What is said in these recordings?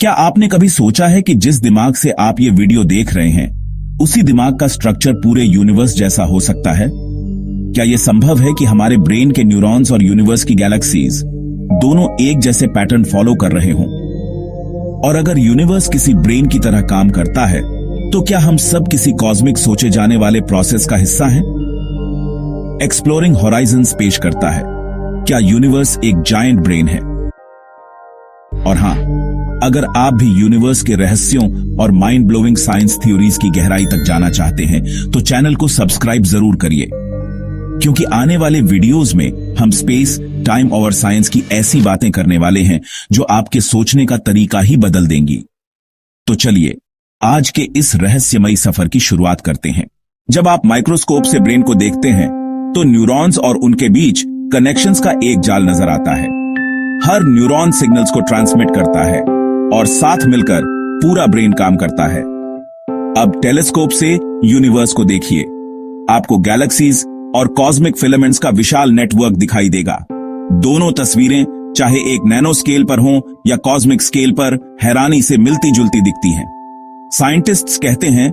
क्या आपने कभी सोचा है कि जिस दिमाग से आप ये वीडियो देख रहे हैं, उसी दिमाग का स्ट्रक्चर पूरे यूनिवर्स जैसा हो सकता है? क्या यह संभव है कि हमारे ब्रेन के न्यूरॉन्स और यूनिवर्स की गैलेक्सीज दोनों एक जैसे पैटर्न फॉलो कर रहे हों? और अगर यूनिवर्स किसी ब्रेन की तरह काम करता है, तो क्या हम सब किसी कॉस्मिक सोचे जाने वाले प्रोसेस का हिस्सा हैं? एक्सप्लोरिंग हॉराइजन्स पेश करता है, क्या यूनिवर्स एक जायंट ब्रेन है? और हां, अगर आप भी यूनिवर्स के रहस्यों और माइंड ब्लोइंग साइंस थ्योरीज की गहराई तक जाना चाहते हैं, तो चैनल को सब्सक्राइब जरूर करिए, क्योंकि आने वाले वीडियोस में हम स्पेस, टाइम और साइंस की ऐसी बातें करने वाले हैं जो आपके सोचने का तरीका ही बदल देंगी। तो चलिए आज के इस रहस्यमयी सफर की शुरुआत करते हैं। जब आप माइक्रोस्कोप से ब्रेन को देखते हैं, तो न्यूरॉन्स और उनके बीच कनेक्शंस का एक जाल नजर आता है। हर न्यूरॉन सिग्नल्स को ट्रांसमिट करता है और साथ मिलकर पूरा ब्रेन काम करता है। अब टेलीस्कोप से यूनिवर्स को देखिए, आपको गैलेक्सीज और कॉस्मिक फिलामेंट्स का विशाल नेटवर्क दिखाई देगा। दोनों तस्वीरें चाहे एक नैनो स्केल पर हों या कॉस्मिक स्केल पर, हैरानी से मिलती जुलती दिखती हैं। साइंटिस्ट्स कहते हैं,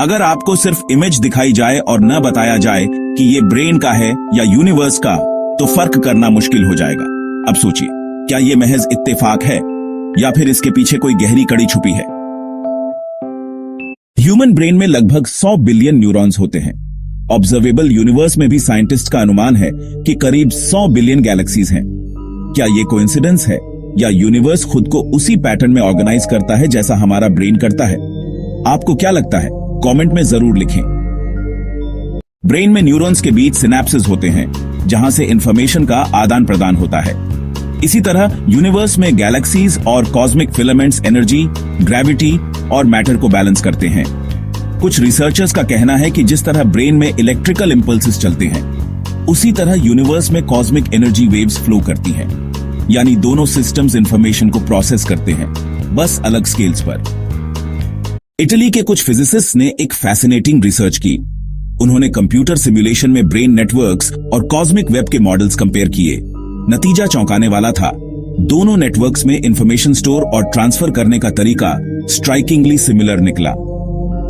अगर आपको सिर्फ इमेज दिखाई जाए और न बताया जाए कि ये ब्रेन का है या यूनिवर्स का, तो फर्क करना मुश्किल हो जाएगा। अब सोचिए, क्या ये महज इत्तेफाक है या फिर इसके पीछे कोई गहरी कड़ी छुपी है? ह्यूमन ब्रेन में लगभग 100 बिलियन न्यूरॉन्स होते हैं। ऑब्जर्वेबल यूनिवर्स में भी साइंटिस्ट का अनुमान है कि करीब 100 बिलियन गैलेक्सीज हैं। क्या ये कोइंसिडेंस है या यूनिवर्स खुद को उसी पैटर्न में ऑर्गेनाइज करता है जैसा हमारा ब्रेन करता है? आपको क्या लगता है? कमेंट में जरूर लिखें। ब्रेन में न्यूरॉन्स के बीच सिनेप्सेस होते हैं, जहां से इंफॉर्मेशन का आदान प्रदान होता है। इसी तरह यूनिवर्स में गैलेक्सीज और कॉस्मिक फिलामेंट्स एनर्जी, ग्रेविटी और मैटर को बैलेंस करते हैं। कुछ रिसर्चर्स का कहना है कि जिस तरह ब्रेन में इलेक्ट्रिकल इंपल्सेस चलते हैं, उसी तरह यूनिवर्स में कॉस्मिक एनर्जी वेव्स फ्लो करती हैं। यानी दोनों सिस्टम्स इंफॉर्मेशन को प्रोसेस करते हैं, बस अलग स्केल्स पर। इटली के कुछ फिजिसिस्ट्स ने एक फैसिनेटिंग रिसर्च की। उन्होंने कंप्यूटर सिमुलेशन में ब्रेन नेटवर्क्स और कॉस्मिक वेब के मॉडल्स कंपेयर किए। नतीजा चौंकाने वाला था। दोनों नेटवर्क्स में इंफॉर्मेशन स्टोर और ट्रांसफर करने का तरीका स्ट्राइकिंगली सिमिलर निकला।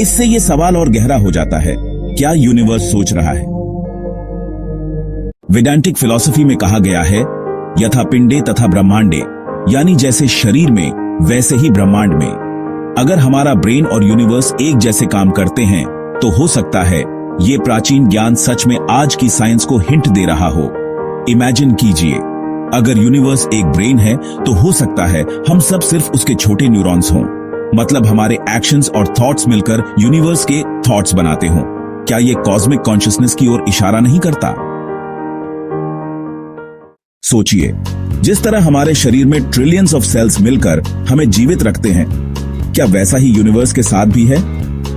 इससे यह सवाल और गहरा हो जाता है, क्या यूनिवर्स सोच रहा है? वेदांतिक फिलॉसफी में कहा गया है, यथा पिंडे तथा ब्रह्मांडे, यानी जैसे शरीर में वैसे ही ब्रह्मांड में। अगर हमारा ब्रेन और यूनिवर्स एक जैसे काम करते हैं, तो हो सकता है ये प्राचीन ज्ञान सच में आज की साइंस को हिंट दे रहा हो। इमेजिन कीजिए, अगर यूनिवर्स एक ब्रेन है, तो हो सकता है हम सब सिर्फ उसके छोटे न्यूरॉन्स हों। मतलब हमारे एक्शंस और थॉट्स मिलकर यूनिवर्स के थॉट्स बनाते हों। क्या ये कॉस्मिक कॉन्शियसनेस की ओर इशारा नहीं करता? सोचिए, जिस तरह हमारे शरीर में ट्रिलियंस ऑफ सेल्स मिलकर हमें जीवित रखते हैं, क्या वैसा ही यूनिवर्स के साथ भी है?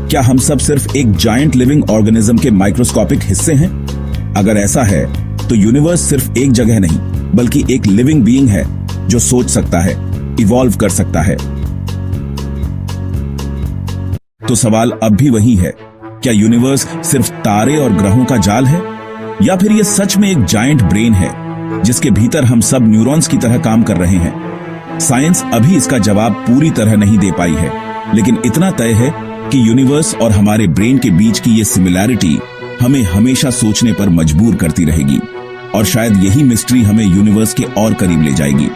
क्या हम सब सिर्फ एक जायंट लिविंग ऑर्गेनिज्म के माइक्रोस्कोपिक हिस्से हैं? अगर ऐसा है, तो यूनिवर्स सिर्फ एक जगह नहीं, बल्कि एक लिविंग बीइंग है जो सोच सकता है, इवॉल्व कर सकता है। तो सवाल अब भी वही है, क्या यूनिवर्स सिर्फ तारे और ग्रहों का जाल है, या फिर यह सच में एक जायंट ब्रेन है जिसके भीतर हम सब न्यूरॉन्स की तरह काम कर रहे हैं? साइंस अभी इसका जवाब पूरी तरह नहीं दे पाई है, लेकिन इतना तय है कि यूनिवर्स और हमारे ब्रेन के बीच की ये सिमिलैरिटी हमें हमेशा सोचने पर मजबूर करती रहेगी, और शायद यही मिस्ट्री हमें यूनिवर्स के और करीब ले जाएगी।